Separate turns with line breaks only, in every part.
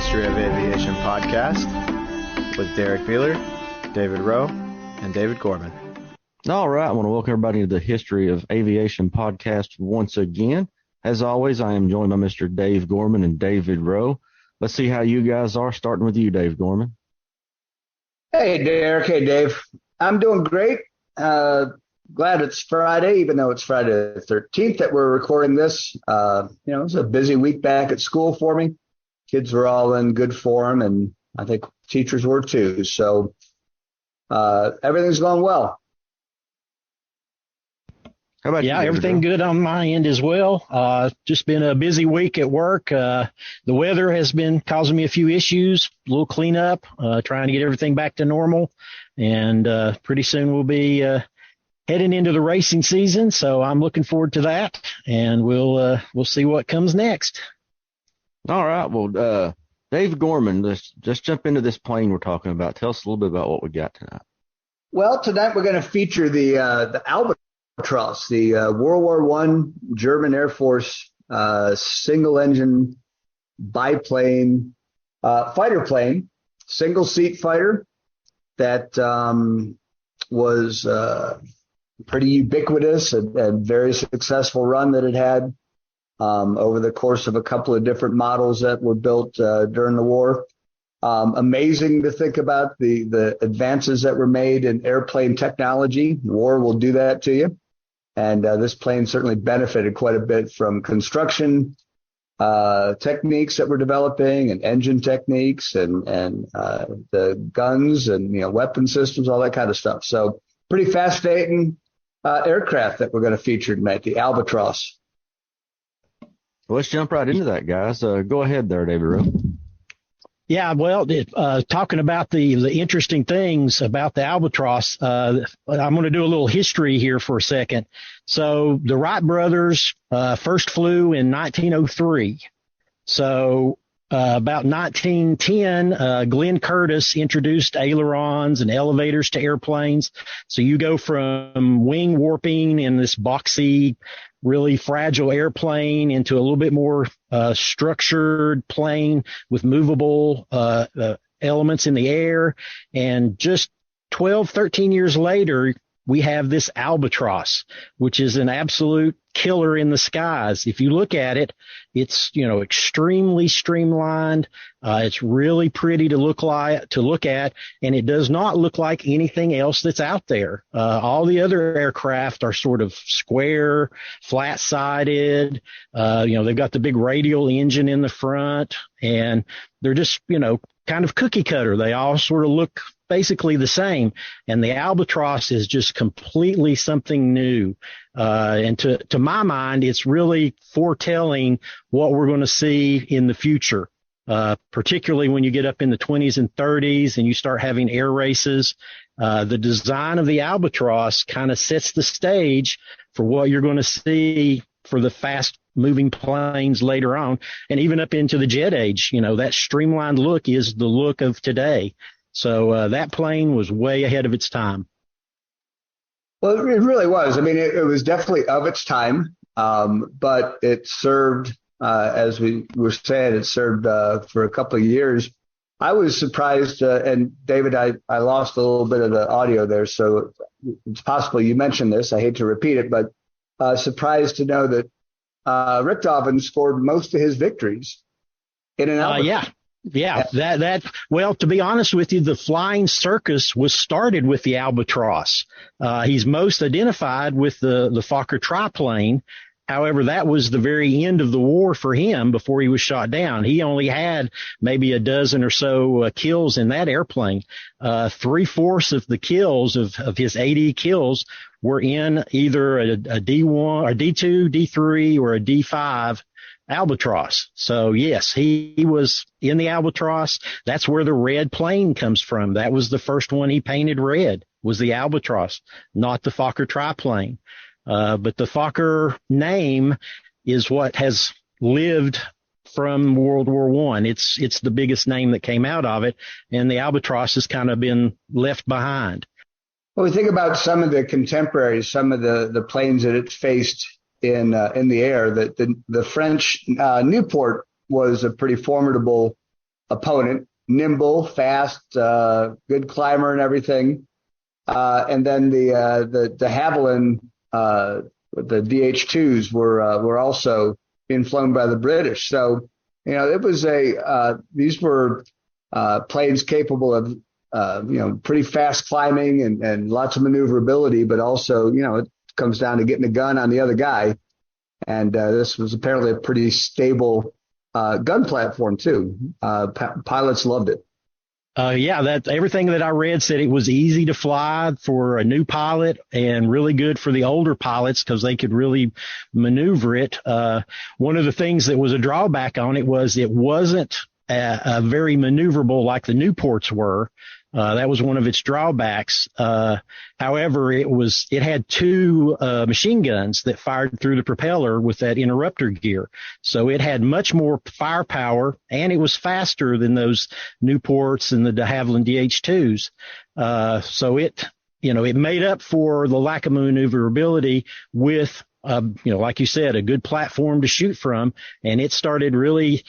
Hisory of Avaition Poscast with Derrick, Beeler, David Rowe, and David Gorman.
All right, I want to welcome everybody to the History of Aviation Podcast once again. As always, I am joined by Mr. Dave Gorman and David Rowe. Let's see how you guys are, starting with you, Dave Gorman.
Hey, Derrick. Hey, Dave. I'm doing great. Glad it's Friday, even though it's Friday the 13th that we're recording this. It's a busy week back at school for me. Kids were all in good form, and I think teachers were too. So everything's going well.
How about you,
everything good on my end as well. Just been a busy week at work. The weather has been causing me a few issues, a little cleanup, trying to get everything back to normal. And pretty soon we'll be heading into the racing season. So I'm looking forward to that, and we'll see what comes next.
All right. Well, Dave Gorman, let's just jump into this plane we're talking about. Tell us a little bit about what we got tonight.
Well, tonight we're going to feature the Albatros, the World War I German Air Force single-engine biplane fighter plane, single-seat fighter that was pretty ubiquitous and very successful run that it had over the course of a couple of different models that were built during the war. Amazing to think about the advances that were made in airplane technology. War will do that to you. And this plane certainly benefited quite a bit from construction techniques that we're developing, and engine techniques, and the guns and weapon systems, all that kind of stuff. So pretty fascinating aircraft that we're going to feature tonight, the Albatros.
Well, let's jump right into that, guys. Go ahead there, David Rowe.
Yeah, well, talking about the interesting things about the Albatros, I'm going to do a little history here for a second. So the Wright brothers first flew in 1903. So about 1910, Glenn Curtiss introduced ailerons and elevators to airplanes. So you go from wing warping in this boxy, really fragile airplane into a little bit more structured plane with movable elements in the air. And just 12, 13 years later, we have this Albatros, which is an absolute killer in the skies. If you look at it, it's, extremely streamlined. It's really pretty to look at, and it does not look like anything else that's out there. All the other aircraft are sort of square, flat-sided. They've got the big radial engine in the front, and they're just, kind of cookie cutter. They all sort of look basically the same, and the Albatros is just completely something new. And to my mind, it's really foretelling what we're going to see in the future, particularly when you get up in the 20s and 30s and you start having air races. The design of the Albatros kind of sets the stage for what you're going to see for the fast moving planes later on, and even up into the jet age. That streamlined look is the look of today. So that plane was way ahead of its time.
Well, it really was. I mean, it was definitely of its time, but it served, as we were saying, it served for a couple of years. I was surprised, and David, I lost a little bit of the audio there, so it's possible you mentioned this. I hate to repeat it, but surprised to know that Richthofen scored most of his victories in an Albatros.
Yeah. Well, to be honest with you, the flying circus was started with the Albatros. He's most identified with the Fokker triplane. However, that was the very end of the war for him before he was shot down. He only had maybe a dozen or so kills in that airplane. 3/4 of the kills of his 80 kills were in either a D1 or D2, D3, or a D5 Albatros. So yes, he was in the Albatros. That's where the red plane comes from. That was the first one he painted red, was the Albatros, not the Fokker triplane. But the Fokker name is what has lived from World War I. It's the biggest name that came out of it, and the Albatros has kind of been left behind.
Well, we think about some of the contemporaries, some of the planes that it faced in the air. That the French Newport was a pretty formidable opponent, nimble, fast, good climber and everything. And then the de Havilland, the DH2s were also being flown by the British. So, it was these were planes capable of, pretty fast climbing and lots of maneuverability, but also, it comes down to getting a gun on the other guy. And this was apparently a pretty stable gun platform too. Pilots loved it.
That everything that I read said it was easy to fly for a new pilot and really good for the older pilots because they could really maneuver it. One of the things that was a drawback on it was it wasn't very maneuverable like the Newports were. That was one of its drawbacks. However, it had two machine guns that fired through the propeller with that interrupter gear. So it had much more firepower, and it was faster than those Newports and the de Havilland DH2s. So it made up for the lack of maneuverability with, like you said, a good platform to shoot from, and it started really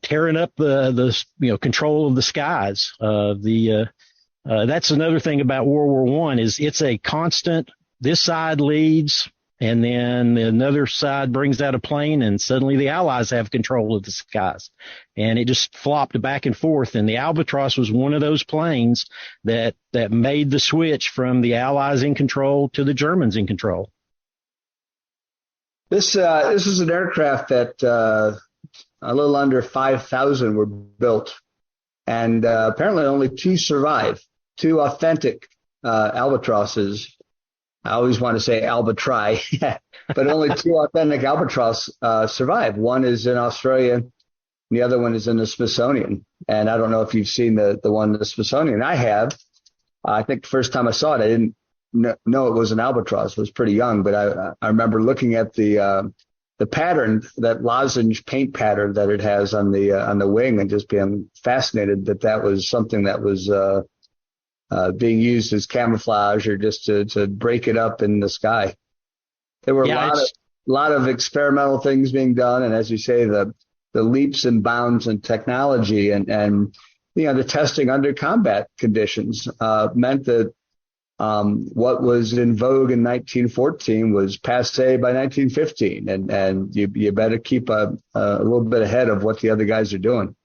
tearing up the control of the skies. That's another thing about World War I is it's a constant. This side leads, and then another side brings out a plane, and suddenly the Allies have control of the skies, and it just flopped back and forth. And the Albatros was one of those planes that made the switch from the Allies in control to the Germans in control.
This is an aircraft that. A little under 5,000 were built, and apparently only two survive. Two authentic Albatrosses. I always want to say Albatri, but only two authentic Albatross survive. One is in Australia, and the other one is in the Smithsonian. And I don't know if you've seen the one in the Smithsonian. I have. I think the first time I saw it, I didn't know it was an Albatross. I was pretty young, but I remember looking at the pattern, that lozenge paint pattern that it has on the wing, and just being fascinated that was something that was being used as camouflage or just to break it up in the sky. There were a lot of experimental things being done, and as you say, the leaps and bounds in technology and the testing under combat conditions meant that what was in vogue in 1914 was passé by 1915, and you better keep a little bit ahead of what the other guys are doing.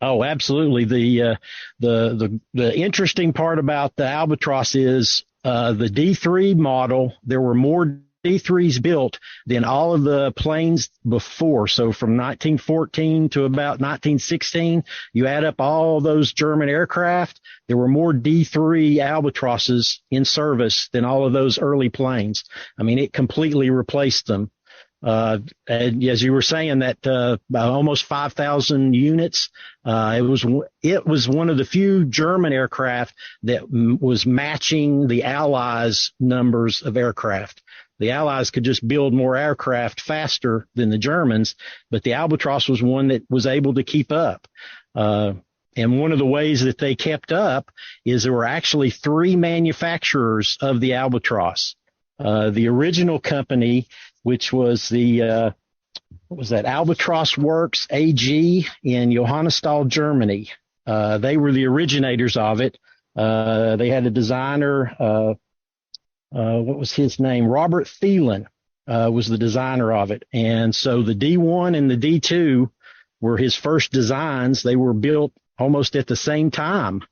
Oh, absolutely. The interesting part about the Albatross is the D3 model. There were more D3s built than all of the planes before. So from 1914 to about 1916, you add up all those German aircraft, there were more D3 Albatrosses in service than all of those early planes. I mean, it completely replaced them. And as you were saying, that almost 5,000 units. It was one of the few German aircraft that was matching the Allies' numbers of aircraft. The Allies could just build more aircraft faster than the Germans, but the Albatross was one that was able to keep up. And one of the ways that they kept up is there were actually three manufacturers of the Albatross. The original company, which was Albatross Works AG in Johannisthal, Germany. They were the originators of it. They had a designer, what was his name? Robert Thielen was the designer of it. And so the D1 and the D2 were his first designs. They were built almost at the same time.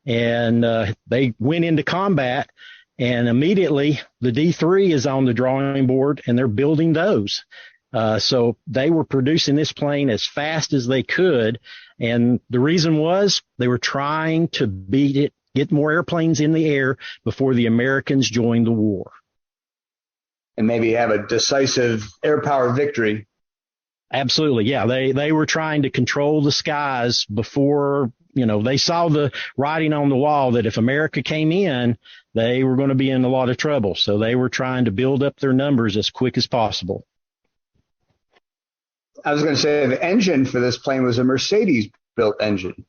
And they went into combat, and immediately the D3 is on the drawing board, and they're building those. So they were producing this plane as fast as they could. And the reason was they were trying to beat it, get more airplanes in the air before the Americans joined the war.
And maybe have a decisive air power victory.
Absolutely. Yeah. They were trying to control the skies before, they saw the writing on the wall that if America came in, they were going to be in a lot of trouble. So they were trying to build up their numbers as quick as possible.
I was going to say the engine for this plane was a Mercedes-built engine.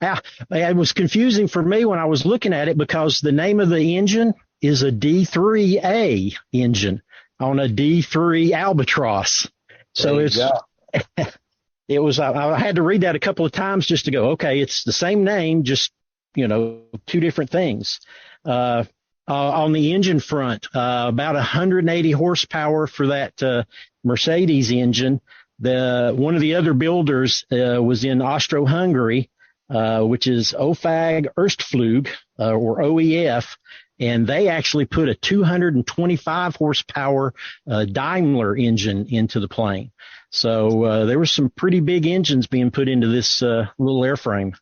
Yeah, it was confusing for me when I was looking at it because the name of the engine is a D3A engine on a D3 Albatross. So it was, I had to read that a couple of times just to go, okay, it's the same name, just, two different things. On the engine front, about 180 horsepower for that Mercedes engine. One of the other builders was in Austro-Hungary, which is OFAG Erstflug, or OEF, and they actually put a 225 horsepower Daimler engine into the plane. So there were some pretty big engines being put into this little airframe.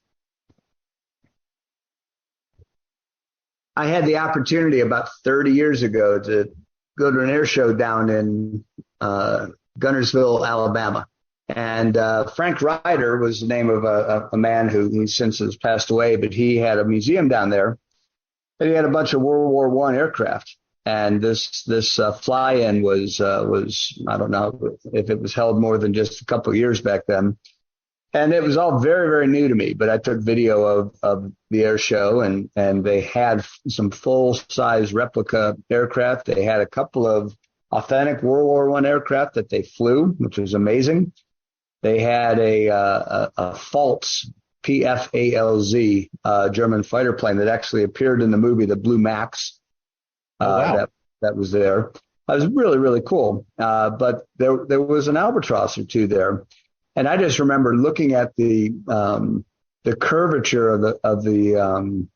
I had the opportunity about 30 years ago to go to an air show down in Gunnersville, Alabama. And Frank Ryder was the name of a man who he since has passed away, but he had a museum down there. And he had a bunch of World War I aircraft. And this fly-in was I don't know if it was held more than just a couple of years back then. And it was all very, very new to me, but I took video of the air show, and they had some full-size replica aircraft. They had a couple of authentic World War I aircraft that they flew, which was amazing. They had a Pfalz, Pfalz, German fighter plane that actually appeared in the movie The Blue Max.
Wow.
That was there. It was really, really cool. But there was an Albatros or two there. And I just remember looking at the curvature of the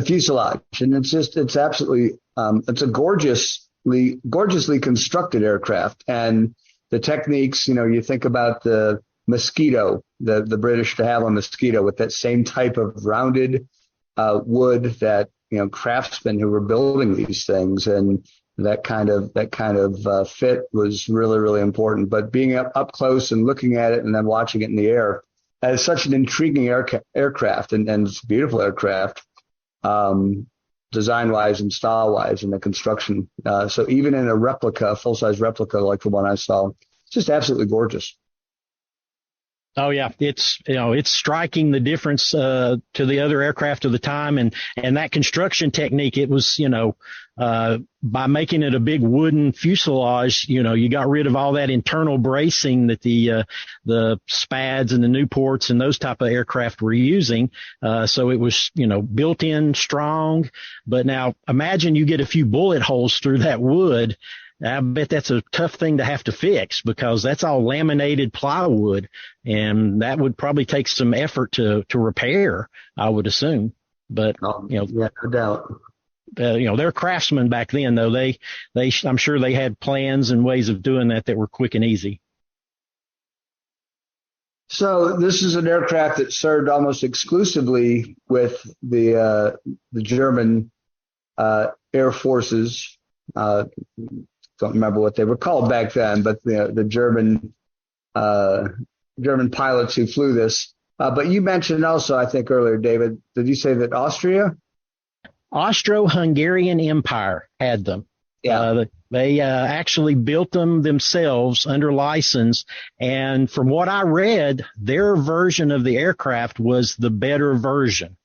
fuselage, and it's absolutely it's a gorgeously constructed aircraft. And the techniques, you think about the Mosquito, the British to have a Mosquito with that same type of rounded wood that craftsmen who were building these things, and that kind of fit was really, really important. But being up close and looking at it and then watching it in the air, that is such an intriguing aircraft, and it's a beautiful aircraft, design-wise and style-wise, and the construction. So even in a full-size replica like the one I saw, it's just absolutely gorgeous.
Oh yeah, it's striking the difference to the other aircraft of the time, and that construction technique. It was by making it a big wooden fuselage, you got rid of all that internal bracing that the Spads and the Newports and those type of aircraft were using. So it was built in strong. But now imagine you get a few bullet holes through that wood. I bet that's a tough thing to have to fix, because that's all laminated plywood, and that would probably take some effort to repair, I would assume. But,
yeah, no doubt.
They're craftsmen back then, though. I'm sure they had plans and ways of doing that were quick and easy.
So this is an aircraft that served almost exclusively with the German Air Forces. Don't remember what they were called back then, but the German pilots who flew this. But you mentioned also, I think earlier, David, did you say that
Austro-Hungarian Empire had them.
Yeah.
They actually built them themselves under license. And from what I read, their version of the aircraft was the better version.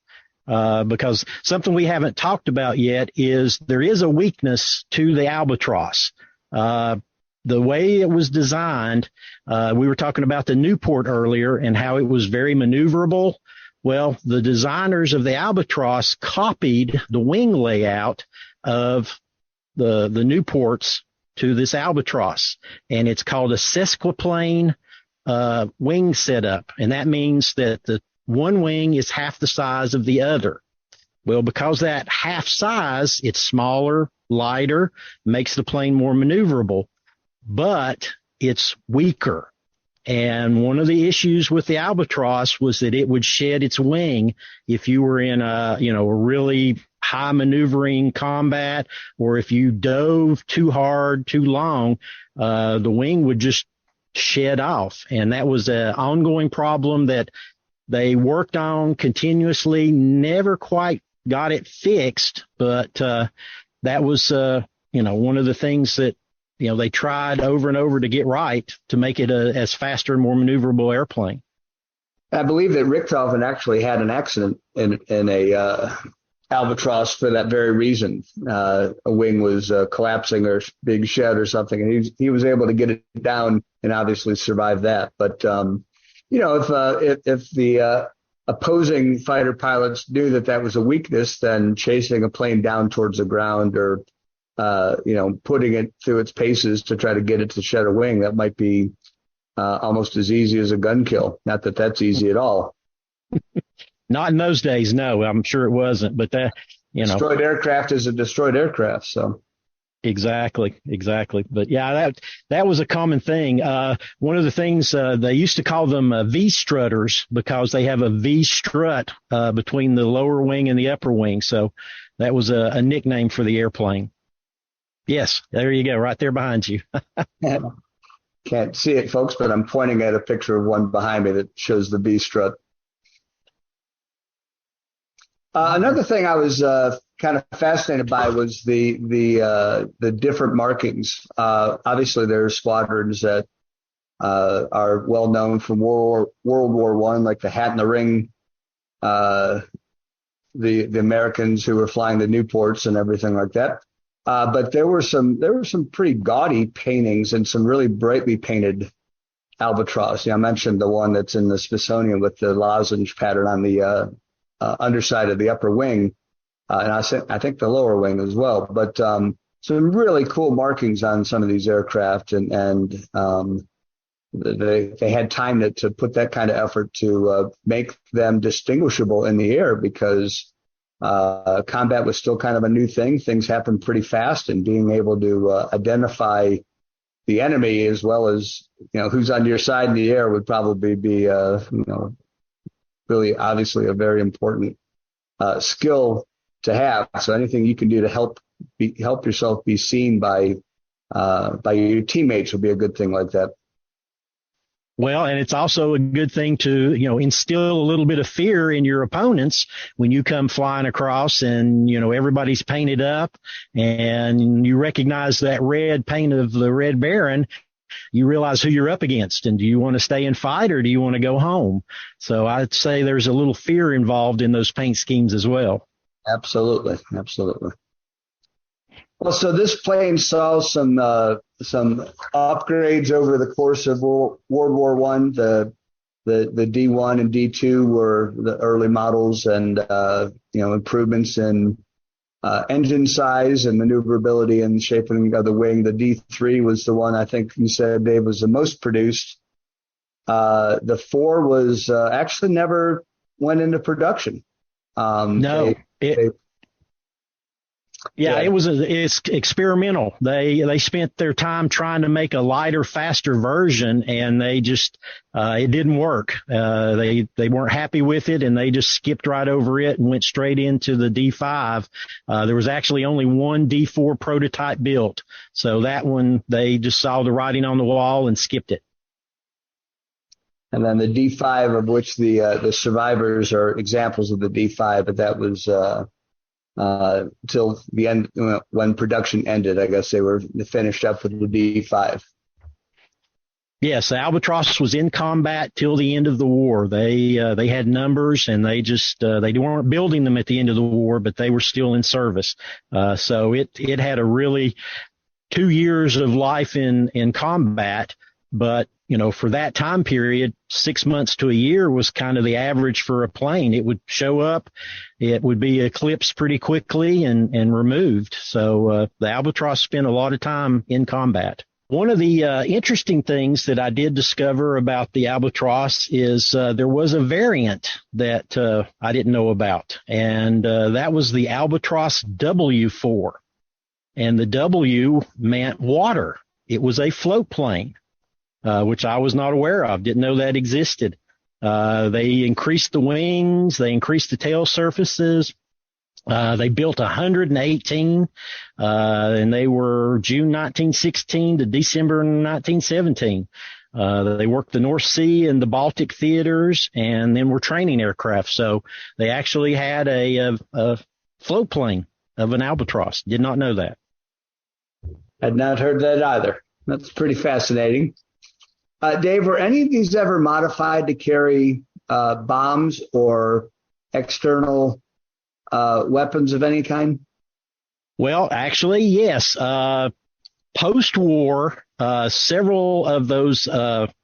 Because something we haven't talked about yet is there is a weakness to the Albatros. The way it was designed, we were talking about the Newport earlier and how it was very maneuverable. Well, the designers of the Albatros copied the wing layout of the Newports to this Albatros, and it's called a sesquiplane wing setup, and that means that the one wing is half the size of the other. Well, because that half size, it's smaller, lighter, makes the plane more maneuverable, but it's weaker. And one of the issues with the Albatros was that it would shed its wing if you were in a really high maneuvering combat, or if you dove too hard, too long, the wing would just shed off. And that was an ongoing problem that they worked on continuously, never quite got it fixed, but that was one of the things that they tried over and over to get right to make it as faster and more maneuverable airplane.
I believe that Richthofen actually had an accident in a Albatros for that very reason. A wing was collapsing or being shed or something, and he was able to get it down and obviously survive that. But if the opposing fighter pilots knew that was a weakness, then chasing a plane down towards the ground or putting it through its paces to try to get it to shed a wing, that might be almost as easy as a gun kill. Not that that's easy at all.
Not in those days, no. I'm sure it wasn't, but
destroyed aircraft is a destroyed aircraft. So
exactly. But yeah, that was a common thing. One of the things they used to call them V strutters because they have a V strut between the lower wing and the upper wing. So that was a nickname for the airplane. Yes, there you go, right there behind you.
Can't see it, folks, but I'm pointing at a picture of one behind me that shows the V strut. Another thing I was kind of fascinated by was the different markings. Obviously, there are squadrons that are well known from World War I, like the Hat in the Ring, the Americans who were flying the Newports and everything like that. But there were some pretty gaudy paintings and some really brightly painted Albatros. I mentioned the one that's in the Smithsonian with the lozenge pattern on the underside of the upper wing, and I think the lower wing as well. But some really cool markings on some of these aircraft, and they had time to put that kind of effort to make them distinguishable in the air because combat was still kind of a new thing. Things happened pretty fast, and being able to identify the enemy as well as who's on your side in the air would probably be really obviously a very important skill to have. So anything you can do to help yourself be seen by your teammates would be a good thing like that.
Well, and it's also a good thing to, instill a little bit of fear in your opponents when you come flying across and, everybody's painted up and you recognize that red paint of the Red Baron. You realize who you're up against, and do you want to stay and fight or do you want to go home? So I'd say there's a little fear involved in those paint schemes as well. Absolutely.
Well, so this plane saw some upgrades over the course of World War I. The D1 and D2 were the early models, and improvements in engine size and maneuverability and shaping of the wing. The D3 was the one I think you said, Dave, was the most produced. The 4 was actually never went into production.
No. It's experimental. They spent their time trying to make a lighter, faster version, and they just it didn't work. They weren't happy with it, and they just skipped right over it and went straight into the D5. There was actually only one D4 prototype built, so that one they just saw the writing on the wall and skipped it.
And then the D5, of which the survivors are examples of the D5, but that was till the end when production ended. I guess they were finished up with the D5.
Yes, the Albatros was in combat till the end of the war. They had numbers, and they just they weren't building them at the end of the war, but they were still in service. So it had a really 2 years of life in combat, but for that time period, 6 months to a year was kind of the average for a plane. It would show up, it would be eclipsed pretty quickly and removed. So the Albatros spent a lot of time in combat. One of the interesting things that I did discover about the Albatros is there was a variant that I didn't know about, and that was the Albatros W4. And the W meant water. It was a float plane. Which I was not aware of, didn't know that existed. They increased the wings, they increased the tail surfaces. They built 118, and they were June 1916 to December 1917. They worked the North Sea and the Baltic theaters, and then were training aircraft. So they actually had a float plane of an Albatros. Did not know that.
Had not heard that either. That's pretty fascinating. Dave, were any of these ever modified to carry bombs or external weapons of any kind?
Well, actually, yes. Post-war, several of those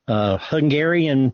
Hungarian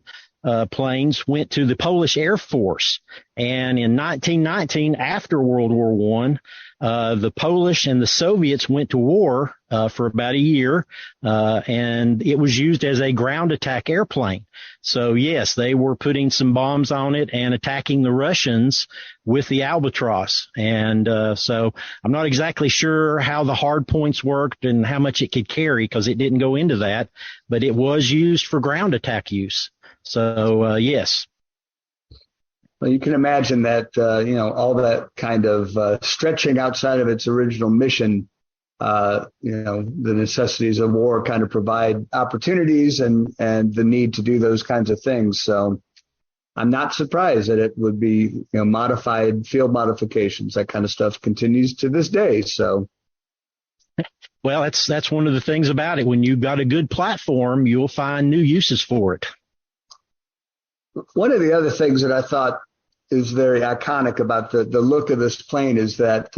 planes went to the Polish Air Force. And in 1919, after World War I, the Polish and the Soviets went to war for about a year, and it was used as a ground attack airplane. So, yes, they were putting some bombs on it and attacking the Russians with the Albatros. And so I'm not exactly sure how the hard points worked and how much it could carry because it didn't go into that, but it was used for ground attack use. So, yes.
Well, you can imagine that, all that kind of stretching outside of its original mission, the necessities of war kind of provide opportunities and the need to do those kinds of things. So I'm not surprised that it would be, modified field modifications. That kind of stuff continues to this day. So.
Well, that's one of the things about it. When you've got a good platform, you'll find new uses for it.
One of the other things that I thought is very iconic about the look of this plane is that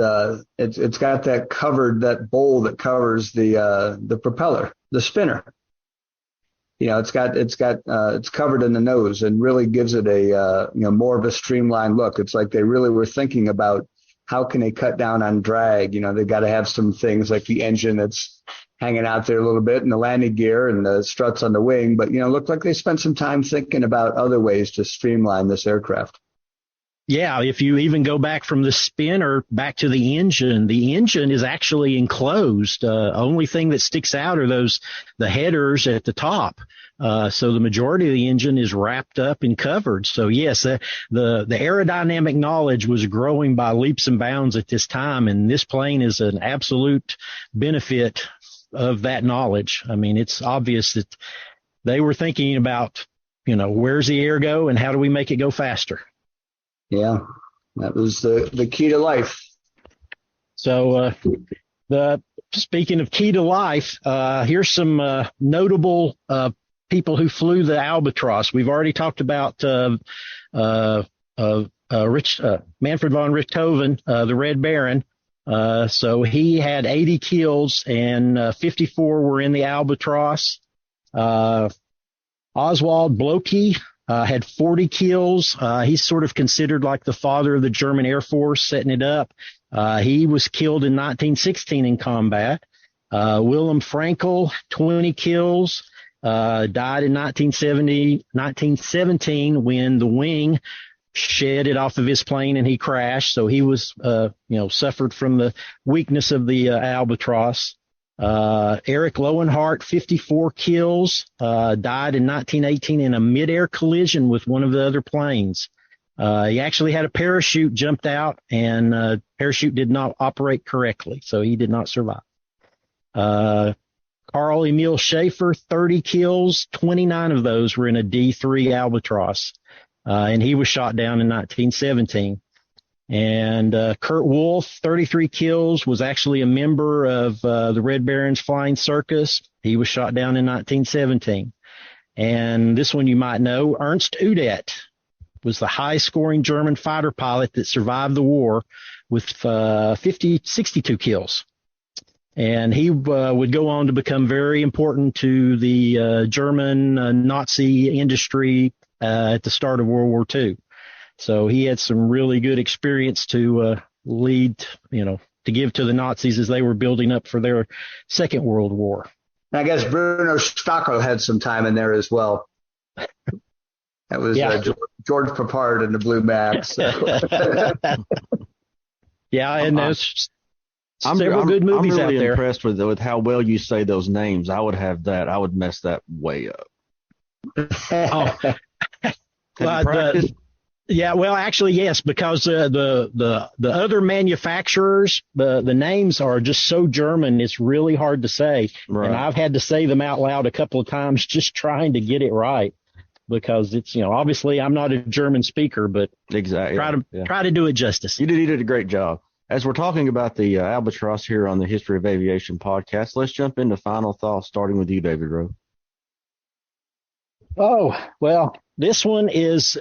it's got that bowl that covers the propeller, the spinner. It's covered in the nose and really gives it a more of a streamlined look. It's like they really were thinking about how can they cut down on drag. They've got to have some things like the engine that's hanging out there a little bit and the landing gear and the struts on the wing. But, looked like they spent some time thinking about other ways to streamline this aircraft.
Yeah, if you even go back from the spinner back to the engine is actually enclosed. Only thing that sticks out are the headers at the top. So the majority of the engine is wrapped up and covered. So yes, the aerodynamic knowledge was growing by leaps and bounds at this time. And this plane is an absolute benefit of that knowledge. I mean, it's obvious that they were thinking about, where's the air go and how do we make it go faster?
Yeah, that was the key to life.
So, speaking of key to life, here's some notable people who flew the Albatros. We've already talked about Manfred von Richthofen, the Red Baron. So he had 80 kills and 54 were in the Albatros. Oswald Bloche had 40 kills. He's sort of considered like the father of the German Air Force, setting it up. He was killed in 1916 in combat. Wilhelm Frankel, 20 kills, died in 1917 when the wing shed it off of his plane and he crashed. So he was, suffered from the weakness of the Albatros. Erich Lowenhart, 54 kills, died in 1918 in a midair collision with one of the other planes. He actually had a parachute jumped out and parachute did not operate correctly, so he did not survive. Carl Emil Schaefer, 30 kills, 29 of those were in a D3 Albatros, and he was shot down in 1917. And Kurt Wolff, 33 kills, was actually a member of the Red Baron's Flying Circus. He was shot down in 1917. And this one you might know, Ernst Udet was the high-scoring German fighter pilot that survived the war with 62 kills. And he would go on to become very important to the German Nazi industry at the start of World War II. So he had some really good experience to lead, to give to the Nazis as they were building up for their Second World War.
I guess Bruno Stockel had some time in there as well. That was George Papard in the Blue Max. So.
Yeah, and there's several good movies out there. I'm
really impressed with how well you say those names. I would have that. I would mess that way up.
Have you practiced? Yeah, well, actually, yes, because the other manufacturers, the names are just so German, it's really hard to say. Right. And I've had to say them out loud a couple of times just trying to get it right because it's, obviously I'm not a German speaker, but
exactly
try to do it justice.
You did a great job. As we're talking about the Albatros here on the History of Aviation podcast, let's jump into final thoughts, starting with you, David Rowe.
Oh, well, this one is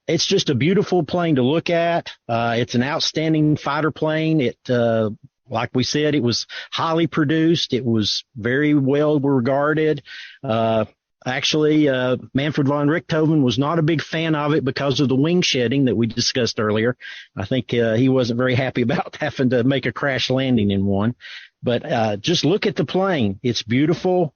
it's just a beautiful plane to look at. It's an outstanding fighter plane. It, like we said, it was highly produced. It was very well regarded. Actually, Manfred von Richthofen was not a big fan of it because of the wing shedding that we discussed earlier. I think he wasn't very happy about having to make a crash landing in one. But just look at the plane. It's beautiful.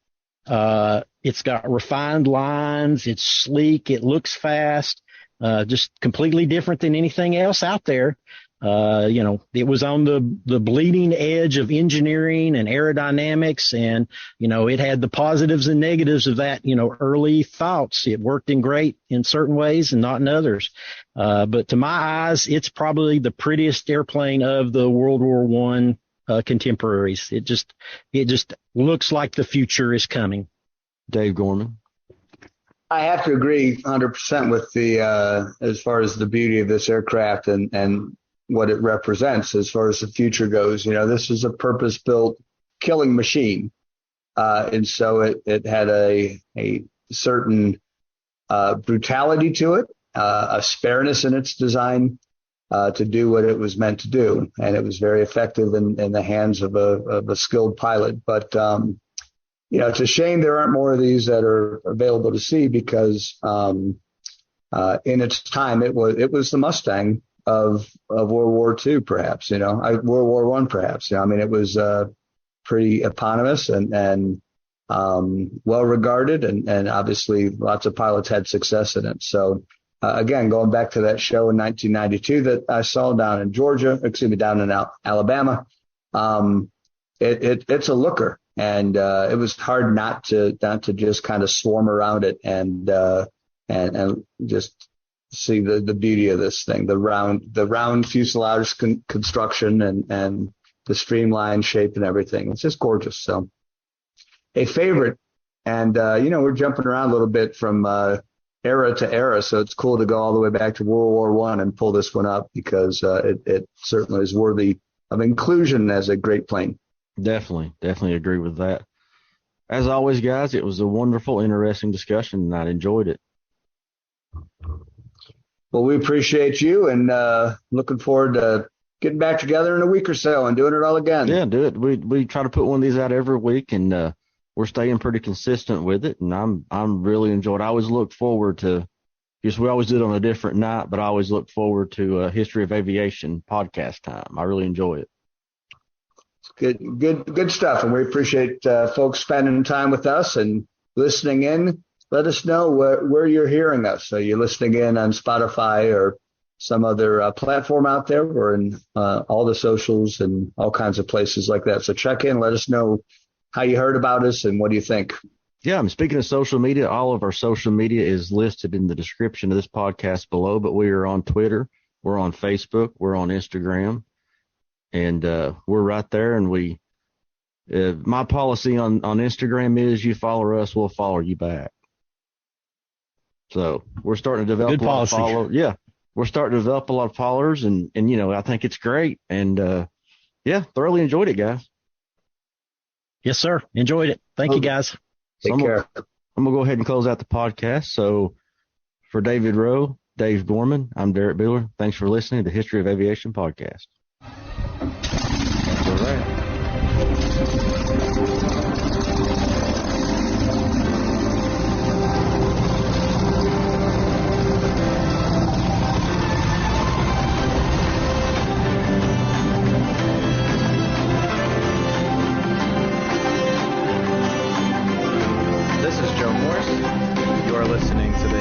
It's got refined lines. It's sleek. It looks fast. Just completely different than anything else out there. It was on the bleeding edge of engineering and aerodynamics, and, it had the positives and negatives of that, early thoughts. It worked in great in certain ways and not in others. But to my eyes, it's probably the prettiest airplane of the World War I contemporaries. It just looks like the future is coming.
Dave Gorman.
I have to agree 100% with the as far as the beauty of this aircraft and what it represents as far as the future goes. This is a purpose-built killing machine, and so it had a certain brutality to it, a spareness in its design to do what it was meant to do, and it was very effective in the hands of a skilled pilot. But it's a shame there aren't more of these that are available to see, because in its time it was the Mustang of World War II, perhaps, World War I, perhaps. It was pretty eponymous and well regarded, and obviously lots of pilots had success in it. So again, going back to that show in 1992 that I saw down in down in Alabama, it's a looker, and it was hard not to just kind of swarm around it and just see the beauty of this thing, the round fuselage construction and the streamlined shape and everything. It's just gorgeous. So a favorite. And, we're jumping around a little bit from era to era. So it's cool to go all the way back to World War I and pull this one up, because it certainly is worthy of inclusion as a great plane.
Definitely agree with that. As always, guys, it was a wonderful, interesting discussion, and I enjoyed it.
Well, we appreciate you, and looking forward to getting back together in a week or so and doing it all again.
Yeah, do it. We try to put one of these out every week, and we're staying pretty consistent with it, and I'm really enjoying it. I always look forward to, because we always do it on a different night, but I always look forward to History of Aviation podcast time. I really enjoy it.
Good stuff, and we appreciate folks spending time with us and listening in. Let us know where you're hearing us. Are you listening in on Spotify or some other platform out there? We're in all the socials and all kinds of places like that. So check in. Let us know how you heard about us and what do you think.
Yeah, I'm speaking of social media. All of our social media is listed in the description of this podcast below, but we are on Twitter. We're on Facebook. We're on Instagram. And we're right there. And my policy on Instagram is you follow us, we'll follow you back. So we're starting to develop a lot of followers. Yeah, we're starting to develop a lot of followers, and I think it's great. And thoroughly enjoyed it, guys.
Yes, sir. Enjoyed it. Thank you, guys.
Take care.
I'm gonna go ahead and close out the podcast. So for David Rowe, Dave Gorman, I'm Derrick Beeler. Thanks for listening to the History of Aviation podcast. That's all right.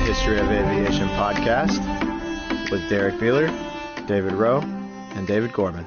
History of Aviation Podcast with Derrick Beeler, David Rowe, and David Gorman.